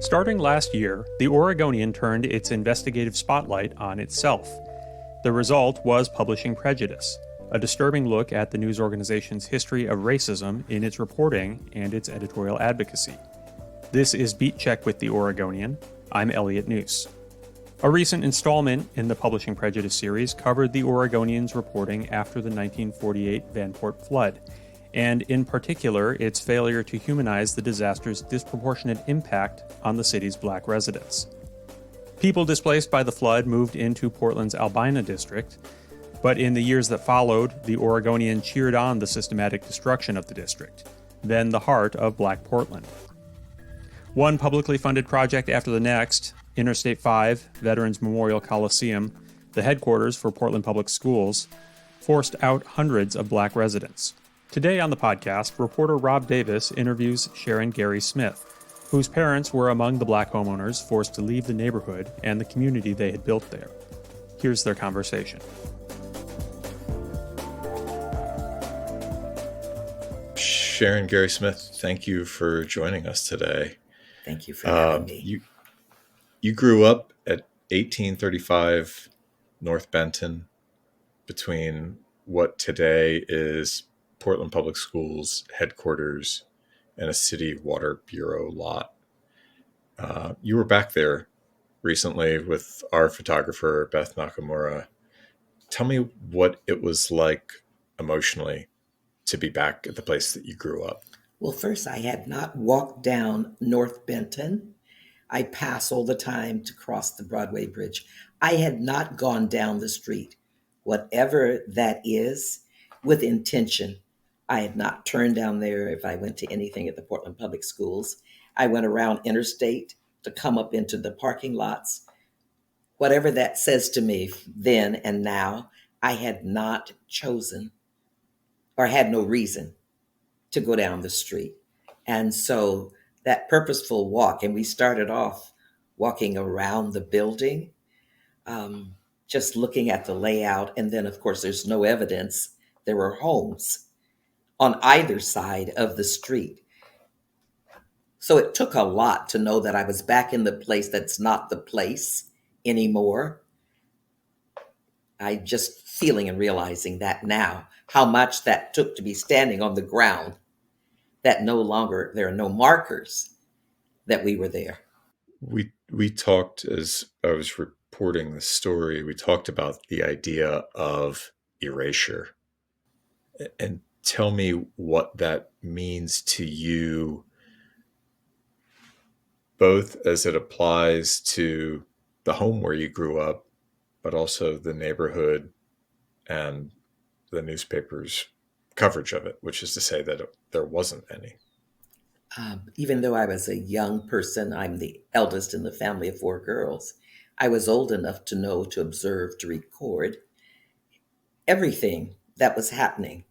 Starting last year, the Oregonian turned its investigative spotlight on itself. The result was Publishing Prejudice, a disturbing look at the news organization's history of racism in its reporting and its editorial advocacy. This is Beat Check with the Oregonian. I'm Elliot Noose. A recent installment in the Publishing Prejudice series covered the Oregonian's reporting after the 1948 Vanport Flood, and in particular its failure to humanize the disaster's disproportionate impact on the city's black residents. People displaced by the flood moved into Portland's Albina district, but in the years that followed, the Oregonian cheered on the systematic destruction of the district, then the heart of Black Portland. One publicly funded project after the next, Interstate 5, Veterans Memorial Coliseum, the headquarters for Portland Public Schools, forced out hundreds of black residents. Today on the podcast, reporter Rob Davis interviews Sharon Gary-Smith, whose parents were among the black homeowners forced to leave the neighborhood and the community they had built there. Here's their conversation. Sharon Gary-Smith, thank you for joining us today. Thank you for having me. You grew up at 1835 North Benton, between what today is Portland Public Schools headquarters and a city water bureau lot. You were back there recently with our photographer, Beth Nakamura. Tell me what it was like emotionally to be back at the place that you grew up. Well, first, I had not walked down North Benton. I pass all the time to cross the Broadway Bridge. I had not gone down the street, whatever that is, with intention. I had not turned down there if I went to anything at the Portland Public Schools. I went around Interstate to come up into the parking lots. Whatever that says to me then and now, I had not chosen or had no reason to go down the street. And so that purposeful walk, and we started off walking around the building, just looking at the layout. And then, of course, there's no evidence. There were homes on either side of the street. So it took a lot to know that I was back in the place that's not the place anymore. I just feeling and realizing that now, how much that took to be standing on the ground, that no longer, there are no markers that we were there. We talked, as I was reporting the story, we talked about the idea of erasure. And tell me what that means to you, both as it applies to the home where you grew up, but also the neighborhood and the newspaper's coverage of it, which is to say that there wasn't any. Even though I was a young person, I'm the eldest in the family of 4 girls. I was old enough to know, to observe, to record everything that was happening.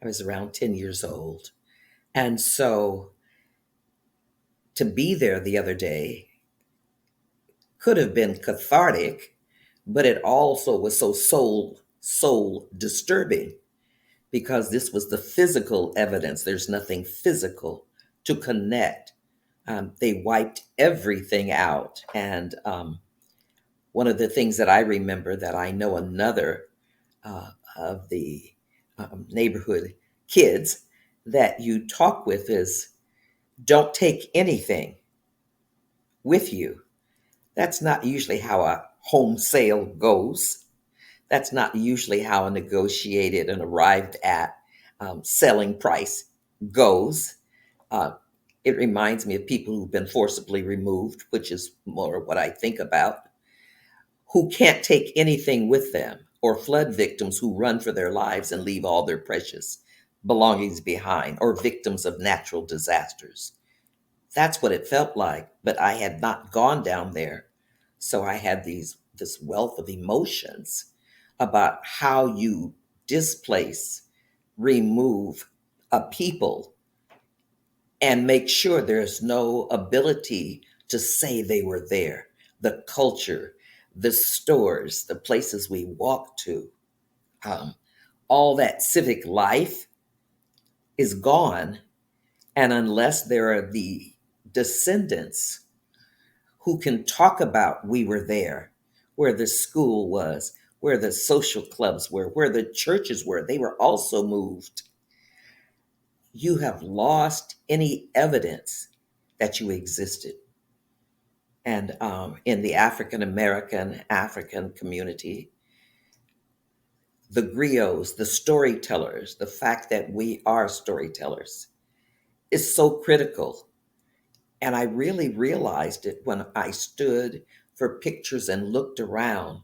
I was around 10 years old. And so to be there the other day could have been cathartic, but it also was so soul disturbing, because this was the physical evidence. There's nothing physical to connect. They wiped everything out. And one of the things that I remember, that I know another of the neighborhood kids that you talk with, is don't take anything with you. That's not usually how a home sale goes. That's not usually how a negotiated and arrived at selling price goes. It reminds me of people who've been forcibly removed, which is more what I think about, who can't take anything with them, or flood victims who run for their lives and leave all their precious belongings behind, or victims of natural disasters. That's what it felt like, but I had not gone down there. So I had this wealth of emotions about how you displace, remove a people, and make sure there's no ability to say they were there. The culture, the stores, the places we walk to, all that civic life is gone. And unless there are the descendants who can talk about we were there, where the school was, where the social clubs were, where the churches were. They were also moved. You have lost any evidence that you existed. And in the African community, the griots, the storytellers, the fact that we are storytellers is so critical. And I really realized it when I stood for pictures and looked around.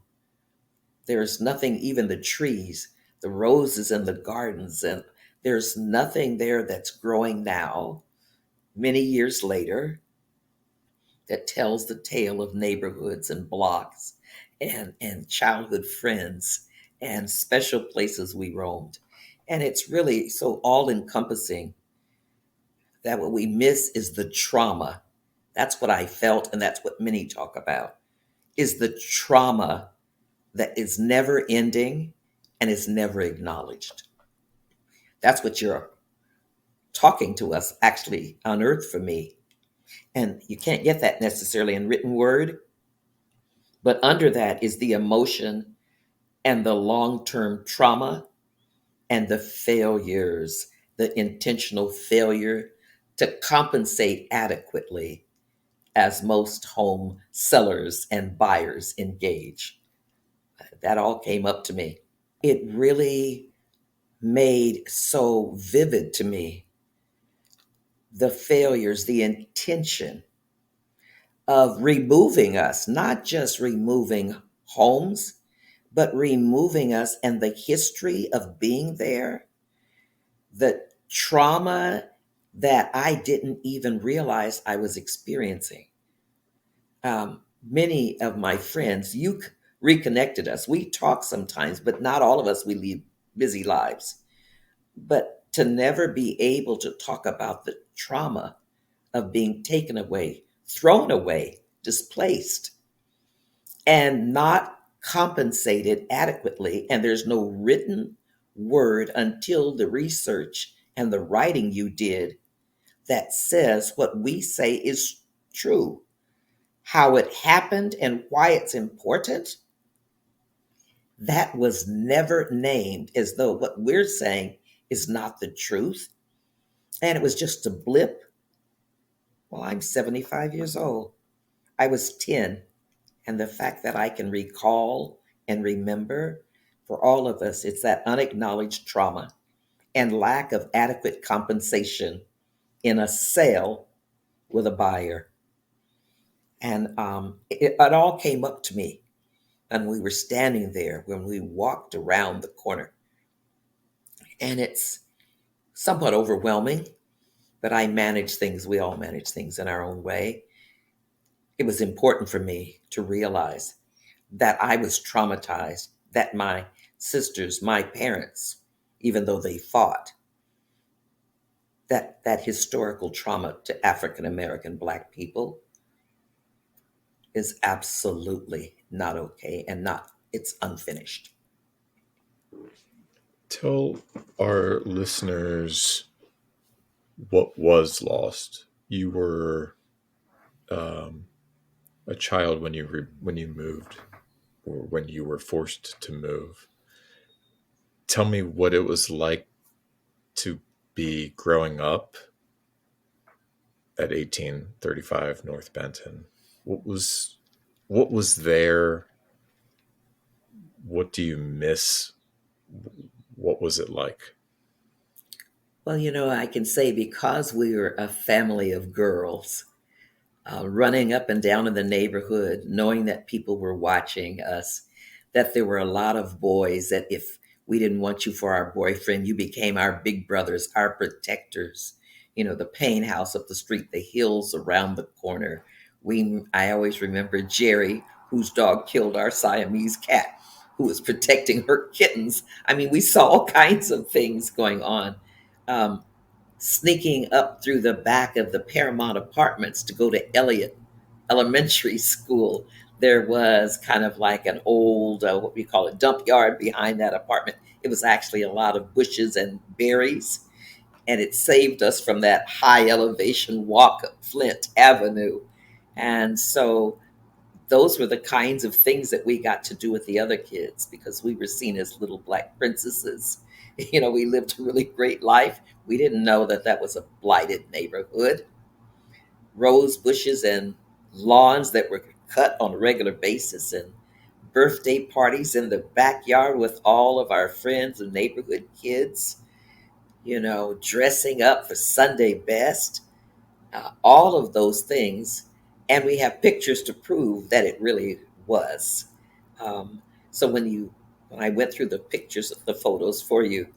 There's nothing, even the trees, the roses in the gardens, and there's nothing there that's growing now, many years later, that tells the tale of neighborhoods and blocks and childhood friends and special places we roamed. And it's really so all encompassing that what we miss is the trauma. That's what I felt, and that's what many talk about, is the trauma that is never ending and is never acknowledged. That's what you're talking to us actually unearthed for me. And you can't get that necessarily in written word, but under that is the emotion and the long-term trauma and the failures, the intentional failure to compensate adequately as most home sellers and buyers engage. That all came up to me. It really made so vivid to me the failures, the intention of removing us, not just removing homes, but removing us and the history of being there, the trauma that I didn't even realize I was experiencing. Many of my friends, you reconnected us. We talk sometimes, but not all of us, we lead busy lives. But to never be able to talk about the trauma of being taken away, thrown away, displaced, and not compensated adequately. And there's no written word until the research and the writing you did that says what we say is true. How it happened and why it's important, that was never named, as though what we're saying is not the truth. And it was just a blip. Well, I'm 75 years old. I was 10. And the fact that I can recall and remember, for all of us, it's that unacknowledged trauma and lack of adequate compensation in a sale with a buyer. And it all came up to me. And we were standing there when we walked around the corner. And it's somewhat overwhelming, but I manage things. We all manage things in our own way. It was important for me to realize that I was traumatized, that my sisters, my parents, even though they fought, that historical trauma to African American Black people is absolutely not okay and it's unfinished. Tell our listeners what was lost. You were a child when you moved, or when you were forced to move. Tell me what it was like to be growing up at 1835 North Benton. What was there? What do you miss? What was it like? Well, I can say because we were a family of girls, running up and down in the neighborhood, knowing that people were watching us, that there were a lot of boys that if we didn't want you for our boyfriend, you became our big brothers, our protectors. The Payne house up the street, the hills around the corner. I always remember Jerry, whose dog killed our Siamese cat, who was protecting her kittens. I mean, we saw all kinds of things going on. Sneaking up through the back of the Paramount Apartments to go to Elliott Elementary School. There was kind of like an old, what we call it, dump yard behind that apartment. It was actually a lot of bushes and berries, and it saved us from that high elevation walk up Flint Avenue. And so those were the kinds of things that we got to do with the other kids because we were seen as little black princesses. We lived a really great life. We didn't know that that was a blighted neighborhood. Rose bushes and lawns that were cut on a regular basis, and birthday parties in the backyard with all of our friends and neighborhood kids, dressing up for Sunday best, all of those things. And we have pictures to prove that it really was. Um, so when I went through the pictures, the photos for you,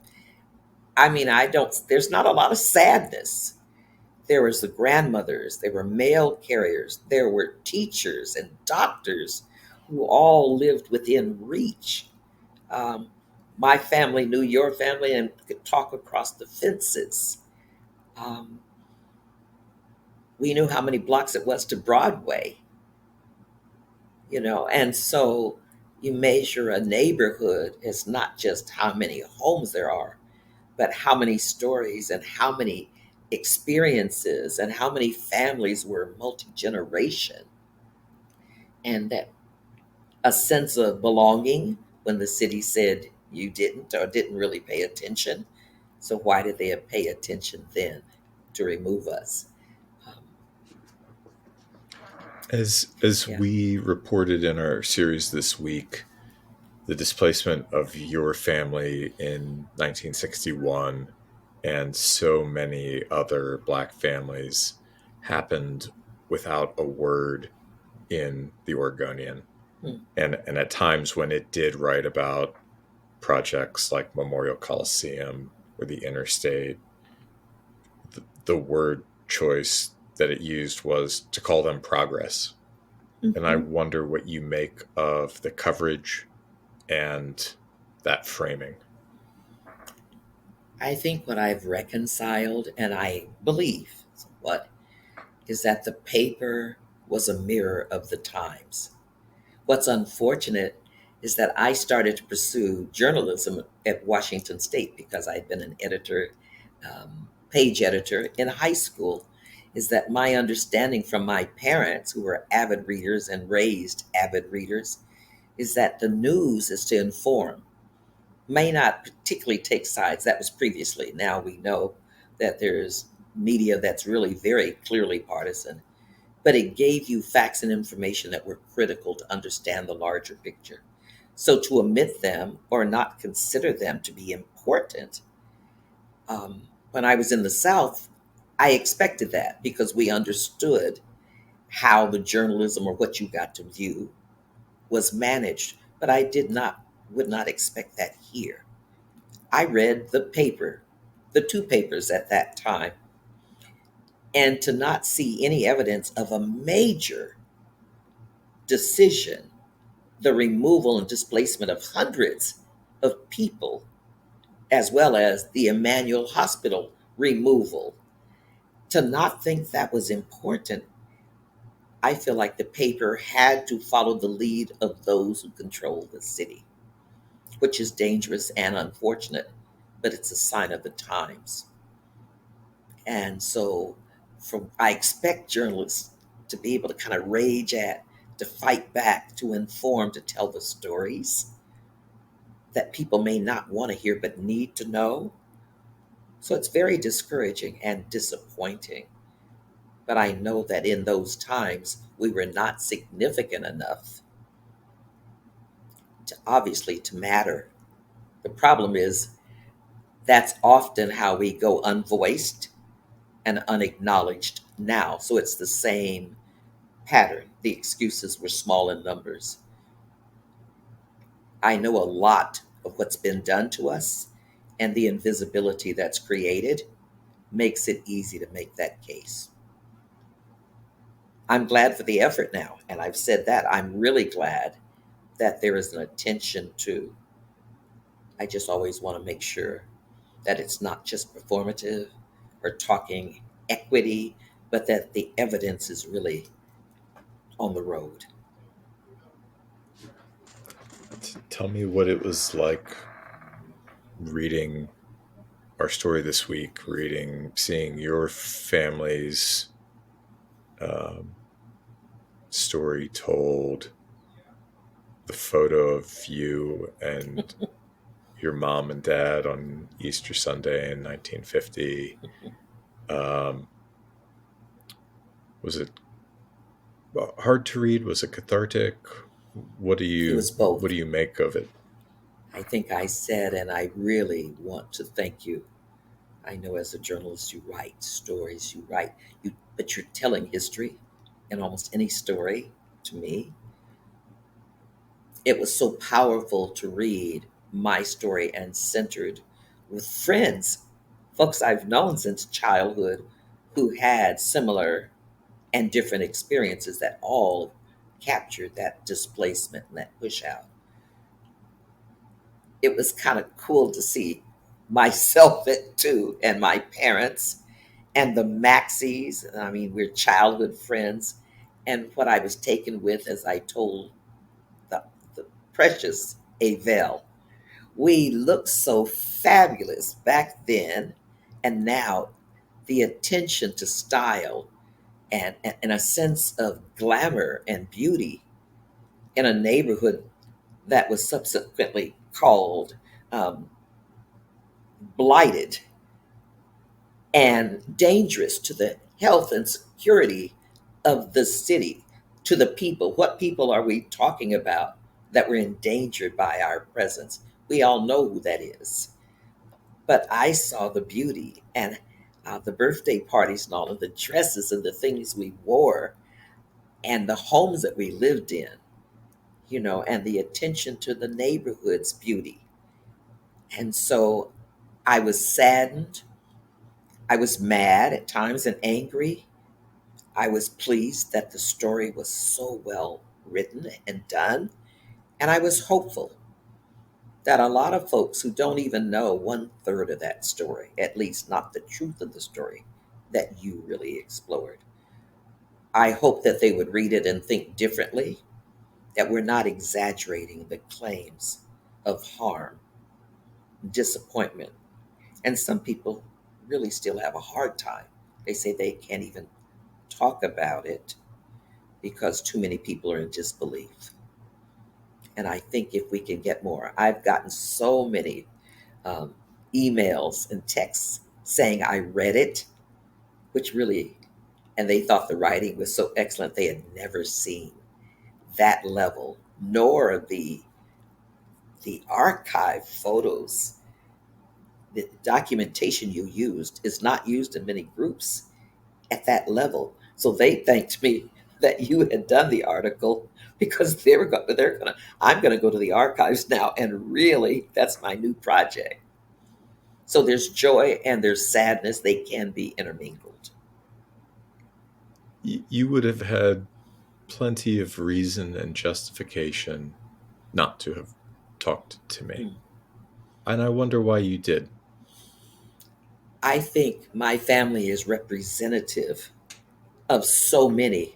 there's not a lot of sadness. There was the grandmothers, there were mail carriers, there were teachers and doctors who all lived within reach. Um, my family knew your family and could talk across the fences. Um, we knew how many blocks it was to Broadway, and so you measure a neighborhood as not just how many homes there are, but how many stories and how many experiences and how many families were multi-generation, and that a sense of belonging when the city said you didn't or didn't really pay attention. So why did they pay attention then to remove us? Um, As yeah. we reported in our series this week, the displacement of your family in 1961 and so many other Black families happened without a word in the Oregonian. Hmm. And at times when it did write about projects like Memorial Coliseum or the Interstate, the word choice that it used was to call them progress. And I Mhm. wonder what you make of the coverage and that framing. I think what I've reconciled, and I believe what, is that the paper was a mirror of the times. What's unfortunate is that I started to pursue journalism at Washington State because I'd been an editor, page editor in high school. Is that my understanding from my parents, who were avid readers and raised avid readers, is that the news is to inform, may not particularly take sides. That was previously. Now we know that there's media that's really very clearly partisan, but it gave you facts and information that were critical to understand the larger picture. So to omit them or not consider them to be important, when I was in the South, I expected that because we understood how the journalism or what you got to view was managed. But would not expect that here. I read the paper, the two papers at that time, and to not see any evidence of a major decision, the removal and displacement of hundreds of people, as well as the Emmanuel Hospital removal, to not think that was important, I feel like the paper had to follow the lead of those who control the city, which is dangerous and unfortunate, but it's a sign of the times. And so I expect journalists to be able to kind of rage at, to fight back, to inform, to tell the stories that people may not want to hear but need to know. So it's very discouraging and disappointing. But I know that in those times, we were not significant enough to obviously to matter. The problem is that's often how we go unvoiced and unacknowledged now. So it's the same pattern. The excuses were small in numbers. I know a lot of what's been done to us, and the invisibility that's created makes it easy to make that case. I'm glad for the effort now, and I've said that. I'm really glad that there is an attention to. I just always want to make sure that it's not just performative or talking equity, but that the evidence is really on the road. Tell me what it was like reading our story this week, seeing your family's um, story told, the photo of you and your mom and dad on Easter Sunday in 1950, was it hard to read? Was it cathartic? It was both. What do you make of it? I think I said, and I really want to thank you. I know as a journalist, you write stories, but you're telling history in almost any story to me. It was so powerful to read my story and centered with friends, folks I've known since childhood who had similar and different experiences that all captured that displacement and that push out. It was kind of cool to see myself it too, and my parents and the Maxis. I mean, we're childhood friends. And what I was taken with, as I told the precious Avell, we looked so fabulous back then, and now the attention to style and a sense of glamour and beauty in a neighborhood that was subsequently called um, blighted and dangerous to the health and security of the city, to the people. What people are we talking about that were endangered by our presence? We all know who that is. But I saw the beauty and the birthday parties and all of the dresses and the things we wore and the homes that we lived in, and the attention to the neighborhood's beauty. And so I was saddened. I was mad at times and angry. I was pleased that the story was so well written and done. And I was hopeful that a lot of folks who don't even know one third of that story, at least not the truth of the story that you really explored, I hope that they would read it and think differently, that we're not exaggerating the claims of harm, disappointment. And some people really still have a hard time. They say they can't even talk about it because too many people are in disbelief. And I think if we can get more, I've gotten so many um, emails and texts saying I read it, which really, and they thought the writing was so excellent, they had never seen that level, nor the archive photos. The documentation you used is not used in many groups at that level. So they thanked me that you had done the article because I'm going to go to the archives now and really, that's my new project. So there's joy and there's sadness. They can be intermingled. You would have had plenty of reason and justification not to have talked to me. Mm. And I wonder why you did. I think my family is representative of so many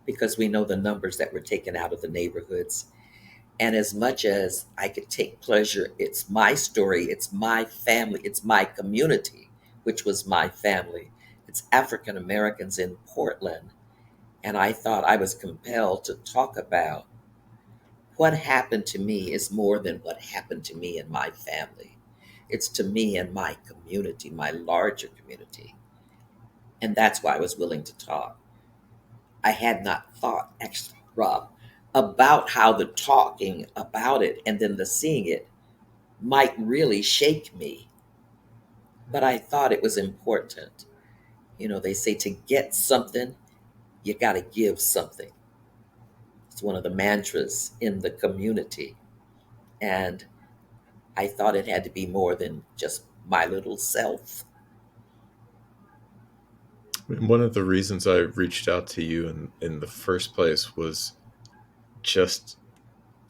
because we know the numbers that were taken out of the neighborhoods. And as much as I could take pleasure, it's my story, it's my family, it's my community, which was my family. It's African Americans in Portland. And I thought I was compelled to talk about what happened to me is more than what happened to me and my family. It's to me and my community, my larger community. And that's why I was willing to talk. I had not thought, actually, Rob, about how the talking about it and then the seeing it might really shake me. But I thought it was important. They say to get something, you got to give something. It's one of the mantras in the community. And I thought it had to be more than just my little self. One of the reasons I reached out to you in the first place was just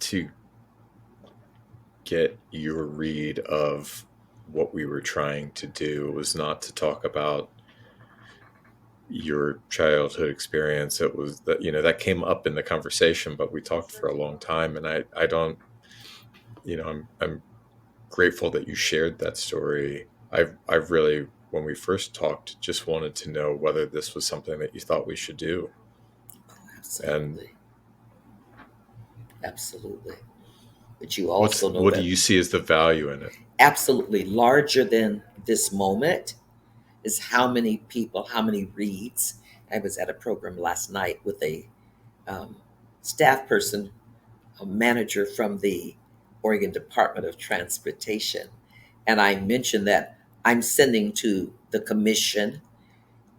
to get your read of what we were trying to do. It was not to talk about your childhood experience. It was that, that came up in the conversation, but we talked for a long time. And I don't, I'm grateful that you shared that story. I've really, when we first talked, just wanted to know whether this was something that you thought we should do. Absolutely. Absolutely. But you also know what do that you see as the value in it? absolutely larger than this moment is how many people, how many reads. I was at a program last night with a um, staff person, a manager from the Oregon Department of Transportation. And I mentioned that I'm sending to the commission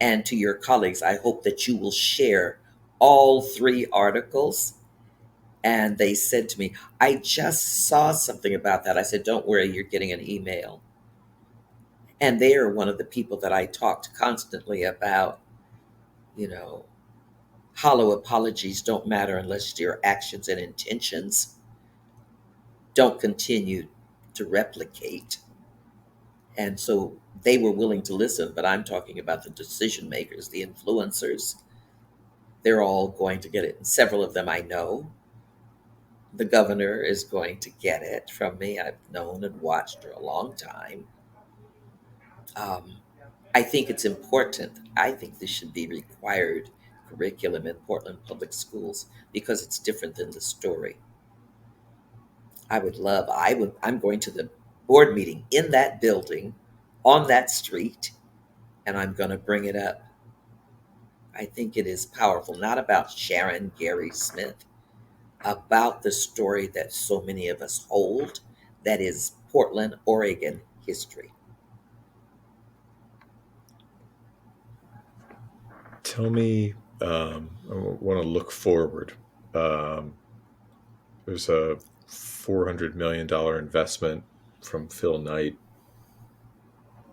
and to your colleagues. I hope that you will share all three articles. And they said to me, I just saw something about that. I said, don't worry, you're getting an email. And they are one of the people that I talked constantly about, you know, hollow apologies don't matter unless your actions and intentions don't continue to replicate. And so they were willing to listen, but I'm talking about the decision makers, the influencers. They're all going to get it. And several of them I know. The governor is going to get it from me. I've known and watched her a long time. Um, I think it's important. I think this should be required curriculum in Portland Public Schools because it's different than the story. I'm going to the board meeting in that building on that street and I'm going to bring it up. I think it is powerful, not about Sharon Gary-Smith, about the story that so many of us hold, that is Portland, Oregon history. Tell me, I want to look forward. Um, there's a $400 million investment from Phil Knight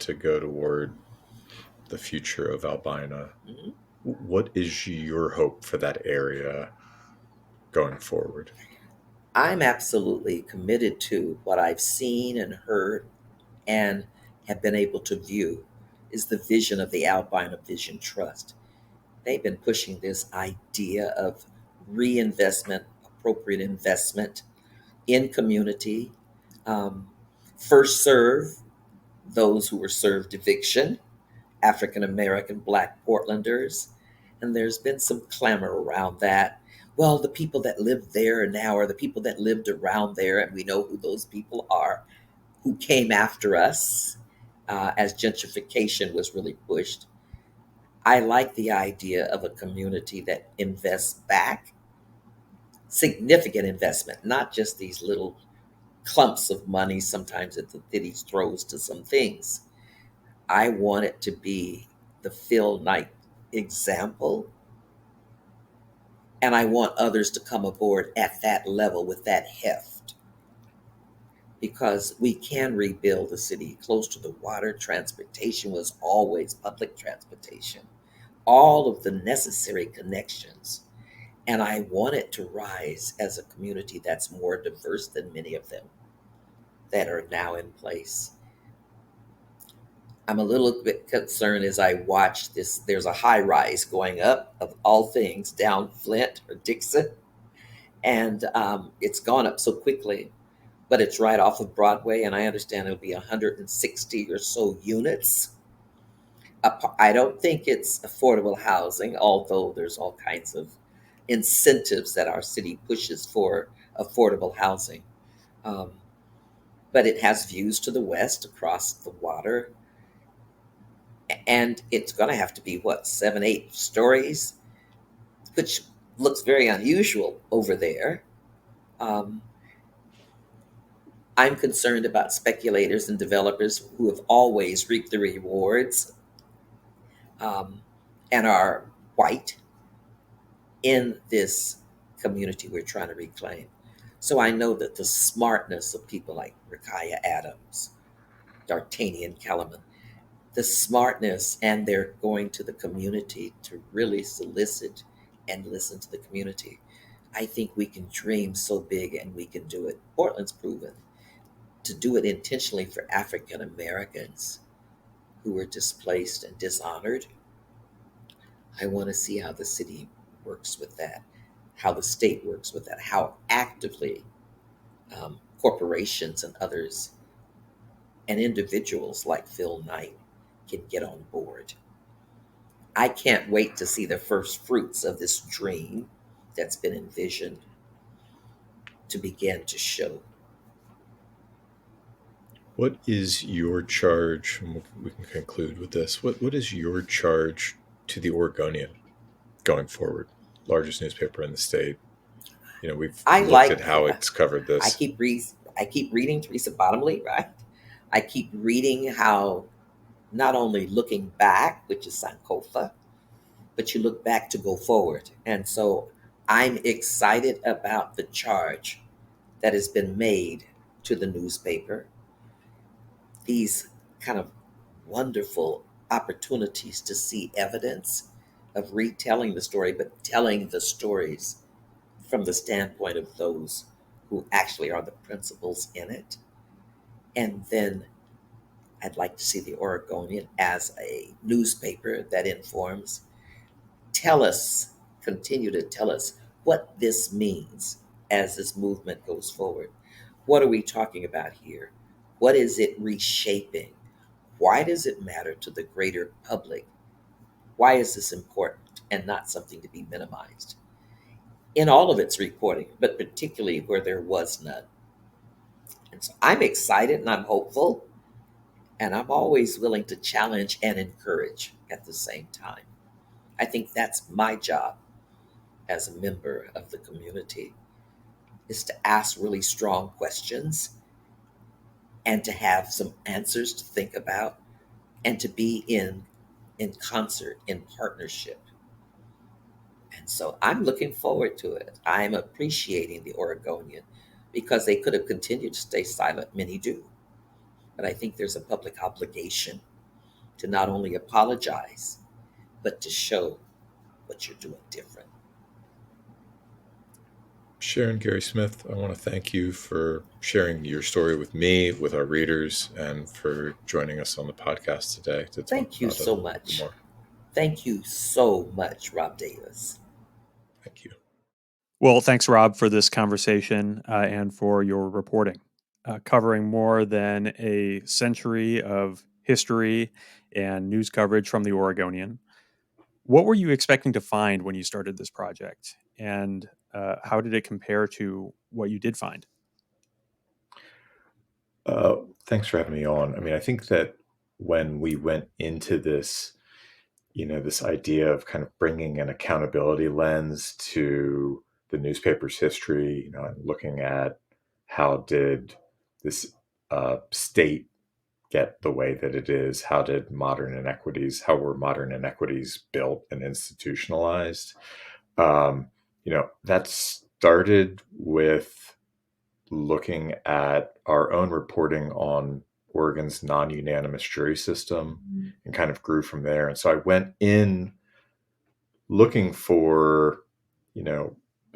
to go toward the future of Albina. Mhm. What is your hope for that area going forward? I'm absolutely committed to what I've seen and heard and have been able to view is the vision of the Albina Vision Trust. They've been pushing this idea of reinvestment, appropriate investment in community, um, first serve those who were served eviction, African American, Black Portlanders. And there's been some clamor around that. Well, the people that live there now are the people that lived around there, and we know who those people are who came after us as gentrification was really pushed. I like the idea of a community that invests back, significant investment, not just these little clumps of money sometimes that the city throws to some things. I want it to be the Phil Knight example, and I want others to come aboard at that level with that heft because we can rebuild the city close to the water. Transportation was always public transportation, all of the necessary connections. And I want it to rise as a community that's more diverse than many of them that are now in place. I'm a little bit concerned as I watch this. There's a high rise going up, of all things, down Flint or Dixon, and it's gone up so quickly, but it's right off of Broadway, and I understand it'll be 160 or so units. I don't think it's affordable housing, although there's all kinds of incentives that our city pushes for affordable housing. Um, but it has views to the west across the water, and it's going to have to be what, 7, 8 stories, which looks very unusual over there. Um, I'm concerned about speculators and developers who have always reaped the rewards um, and are white in this community we're trying to reclaim. So I know that the smartness of people like Rakaya Adams, D'Artagnan Kellerman, the smartness, and they're going to the community to really solicit and listen to the community. I think we can dream so big and we can do it. Portland's proven to do it intentionally for African Americans who were displaced and dishonored. I want to see how the city works with that, how the state works with that, how actively corporations and others and individuals like Phil Knight can get on board. I can't wait to see the first fruits of this dream. that's been envisioned to begin to show. What is your charge? And we can conclude with this. What is your charge to the Oregonian going forward? Largest newspaper in the state. We've I looked at like. how it's covered I this. keep re- I keep reading Teresa Bottomley, right? I keep reading how not only looking back, which is Sankofa, but you look back to go forward. And so I'm excited about the charge that has been made to the newspaper. These kind of wonderful opportunities to see evidence of retelling the story, but telling the stories from the standpoint of those who actually are the principals in it. And then I'd like to see the Oregonian as a newspaper that informs, tell us, continue to tell us what this means as this movement goes forward. What are we talking about here? What is it reshaping? Why does it matter to the greater public? Why is this important and not something to be minimized? In all of its reporting, but particularly where there was none. And so I'm excited and I'm hopeful, and I'm always willing to challenge and encourage at the same time. I think that's my job as a member of the community, is to ask really strong questions and to have some answers to think about and to be in concert, in partnership. And so I'm looking forward to it. I'm appreciating the Oregonian because they could have continued to stay silent. Many do. But I think there's a public obligation to not only apologize, but to show what you're doing different. Sharon Gary-Smith, I want to thank you for sharing your story with me, with our readers, and for joining us on the podcast today to talk Thank you about so it much. more. Thank you so much, Rob Davis. Thank you. Well, thanks, Rob, for this conversation and for your reporting, covering more than a century of history and news coverage from the Oregonian. What were you expecting to find when you started this project, and how did it compare to what you did find? Thanks for having me on. I mean, I think that when we went into this, this idea of kind of bringing an accountability lens to the newspaper's history, and looking at how did this state get the way that it is? How were modern inequities built and institutionalized? That started with looking at our own reporting on Oregon's non-unanimous jury system and kind of grew from there. And so I went in looking for,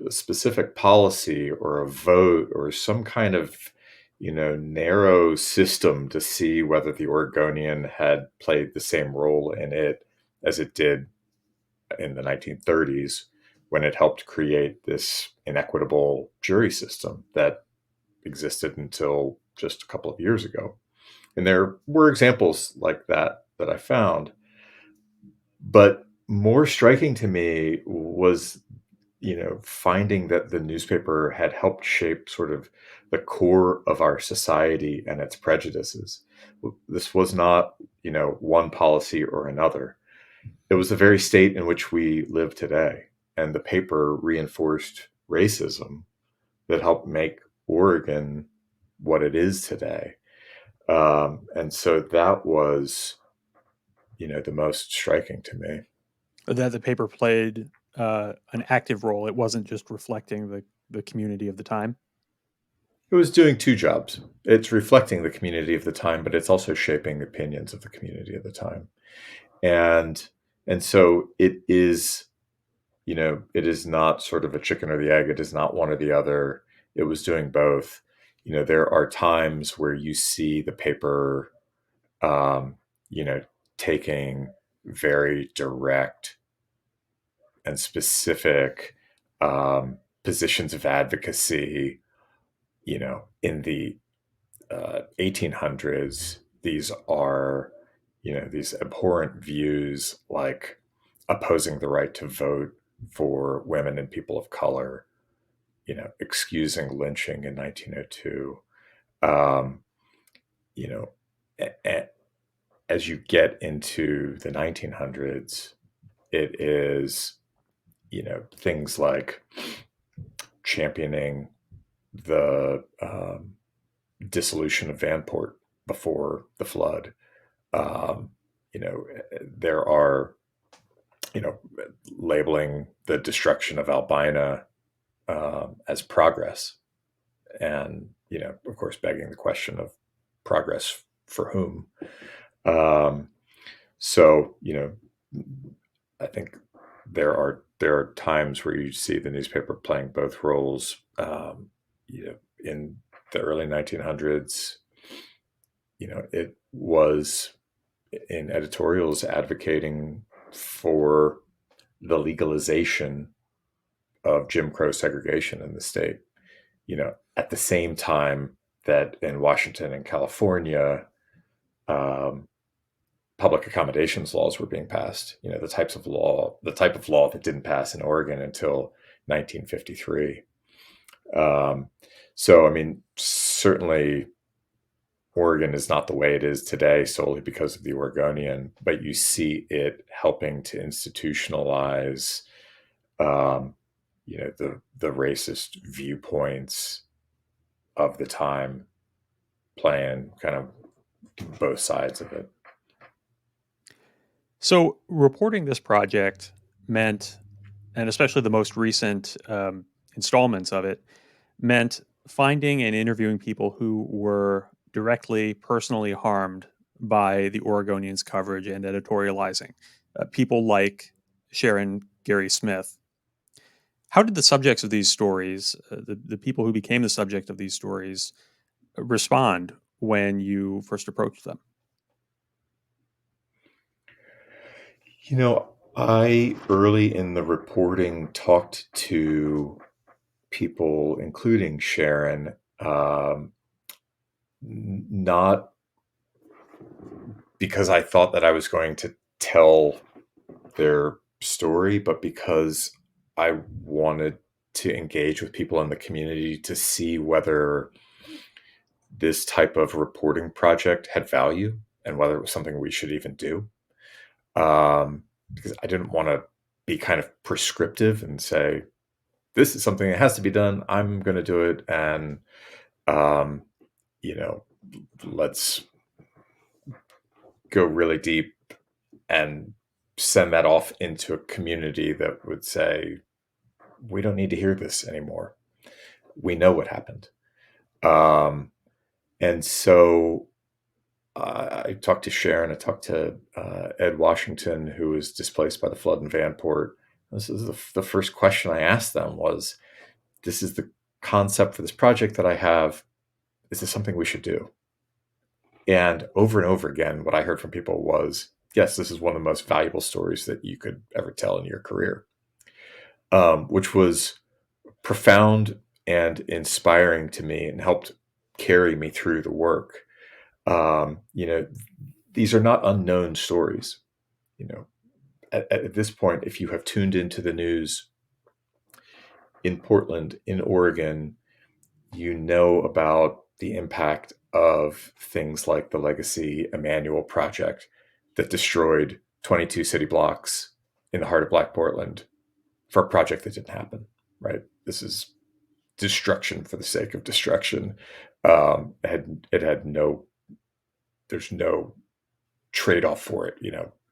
a specific policy or a vote or some kind of, narrow system to see whether the Oregonian had played the same role in it as it did in the 1930s when it helped create this inequitable jury system that existed until just a couple of years ago. And there were examples like that I found. But more striking to me was, finding that the newspaper had helped shape sort of the core of our society and its prejudices. This was not, one policy or another. It was the very state in which we live today. And the paper reinforced racism that helped make Oregon what it is today. And so that was, the most striking to me. That the paper played an active role. It wasn't just reflecting the community of the time. It was doing two jobs. It's reflecting the community of the time, but it's also shaping the opinions of the community of the time. And so it is, it is not sort of a chicken or the egg. It is not one or the other. It was doing both. There are times where you see the paper, um, taking very direct and specific positions of advocacy, in the 1800s. These are, these abhorrent views like opposing the right to vote for women and people of color, excusing lynching in 1902. You know, as you get into the 1900s, it is, things like championing the dissolution of Vanport before the flood. There are, labeling the destruction of Albina as progress. And, of course, begging the question of progress for whom. So, I think there are times where you see the newspaper playing both roles. In the early 1900s, it was in editorials advocating for the legalization of Jim Crow segregation in the state. At the same time that in Washington and California, public accommodations laws were being passed. The type of law that didn't pass in Oregon until 1953. So, I mean, certainly Oregon is not the way it is today solely because of the Oregonian, but you see it helping to institutionalize, the racist viewpoints of the time, playing kind of both sides of it. So reporting this project meant, and especially the most recent installments of it, meant finding and interviewing people who were directly, personally harmed by the Oregonian's coverage and editorializing. People like Sharon Gary-Smith. How did the subjects of these stories, the people who became the subject of these stories, respond when you first approached them? I early in the reporting talked to people, including Sharon, not because I thought that I was going to tell their story, but because I wanted to engage with people in the community to see whether this type of reporting project had value and whether it was something we should even do. Because I didn't want to be kind of prescriptive and say, this is something that has to be done. I'm going to do it. And, let's go really deep and send that off into a community that would say, we don't need to hear this anymore. We know what happened. And so I talked to Sharon, I talked to Ed Washington, who was displaced by the flood in Vanport. This is the first question I asked them was, this is the concept for this project that I have. Is this something we should do? And over again, what I heard from people was, yes, this is one of the most valuable stories that you could ever tell in your career, which was profound and inspiring to me and helped carry me through the work. These are not unknown stories. At this point, if you have tuned into the news in Portland, in Oregon, you know about the impact of things like the Legacy Emmanuel project that destroyed 22 city blocks in the heart of Black Portland for a project that didn't happen, right? This is destruction for the sake of destruction. There's no trade-off for it.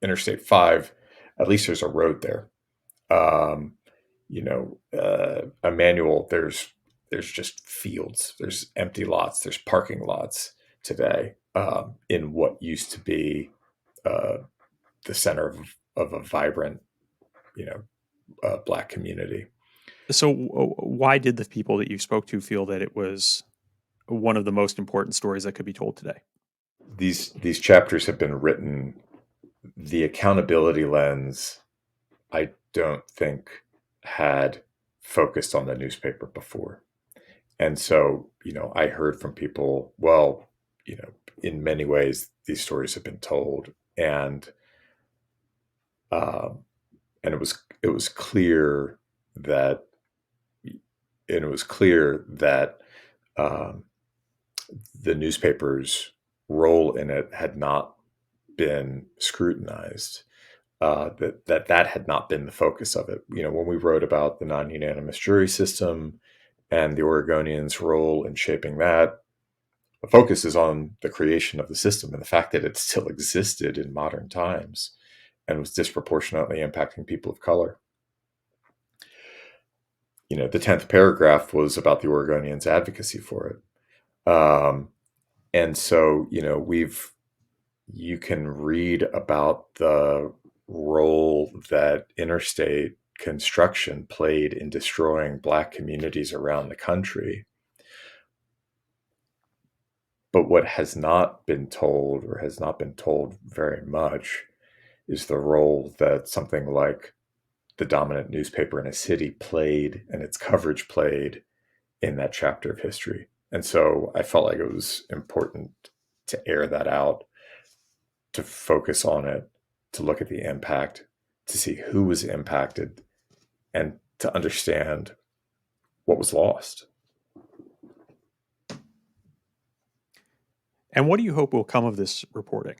Interstate 5, at least there's a road there. Emmanuel, there's just fields, there's empty lots, there's parking lots today in what used to be the center of a vibrant, Black community. So why did the people that you spoke to feel that it was one of the most important stories that could be told today? These chapters have been written. The accountability lens, I don't think, had focused on the newspaper before. And so, I heard from people, well, in many ways, these stories have been told. And and it was clear that the newspaper's role in it had not been scrutinized. That had not been the focus of it. When we wrote about the non-unanimous jury system and the Oregonians' role in shaping that, the focus is on the creation of the system and the fact that it still existed in modern times and was disproportionately impacting people of color. The 10th paragraph was about the Oregonians' advocacy for it. And so, you can read about the role that interstate construction played in destroying Black communities around the country. But what has not been told, or has not been told very much, is the role that something like the dominant newspaper in a city played, and its coverage played, in that chapter of history. And so I felt like it was important to air that out, to focus on it, to look at the impact, to see who was impacted, and to understand what was lost. And what do you hope will come of this reporting?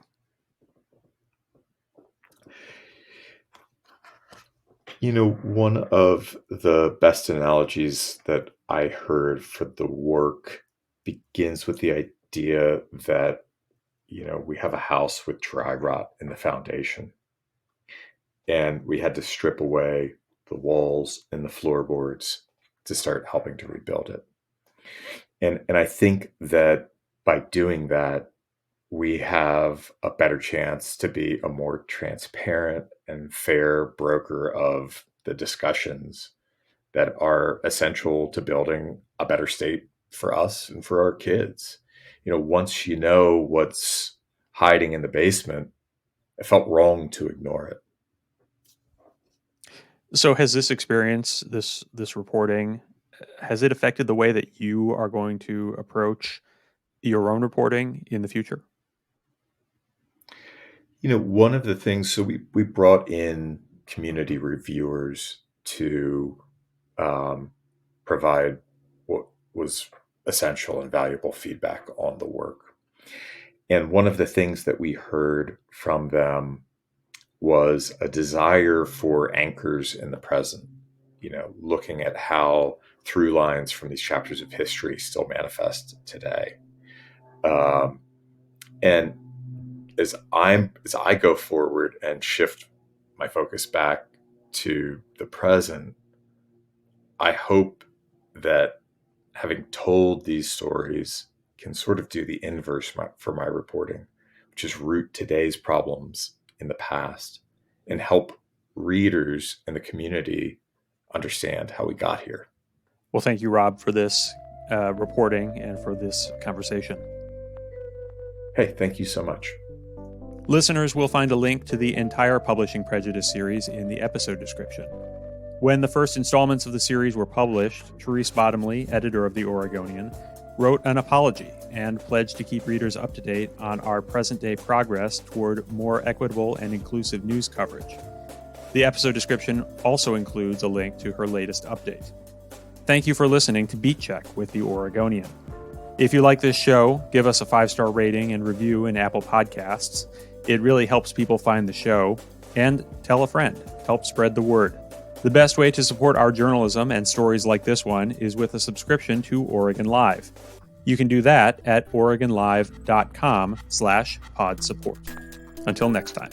One of the best analogies that I heard for the work begins with the idea that, we have a house with dry rot in the foundation, and we had to strip away the walls and the floorboards to start helping to rebuild it. And I think that by doing that, we have a better chance to be a more transparent and fair broker of the discussions that are essential to building a better state for us and for our kids. Once you know what's hiding in the basement, it felt wrong to ignore it. So has this experience, this reporting, has it affected the way that you are going to approach your own reporting in the future? One of the things, so we brought in community reviewers to provide what was essential and valuable feedback on the work. And one of the things that we heard from them was a desire for anchors in the present, looking at how through lines from these chapters of history still manifest today. And as I go forward and shift my focus back to the present, I hope that having told these stories can sort of do the inverse for my reporting, which is root today's problems in the past and help readers in the community understand how we got here. Well, thank you, Rob, for this reporting and for this conversation. Hey, thank you so much. Listeners will find a link to the entire Publishing Prejudice series in the episode description. When the first installments of the series were published, Therese Bottomley, editor of the Oregonian, wrote an apology and pledged to keep readers up to date on our present-day progress toward more equitable and inclusive news coverage. The episode description also includes a link to her latest update. Thank you for listening to Beat Check with the Oregonian. If you like this show, give us a 5-star rating and review in Apple Podcasts. It really helps people find the show. And tell a friend. Help spread the word. The best way to support our journalism and stories like this one is with a subscription to Oregon Live. You can do that at OregonLive.com/pod support. Until next time.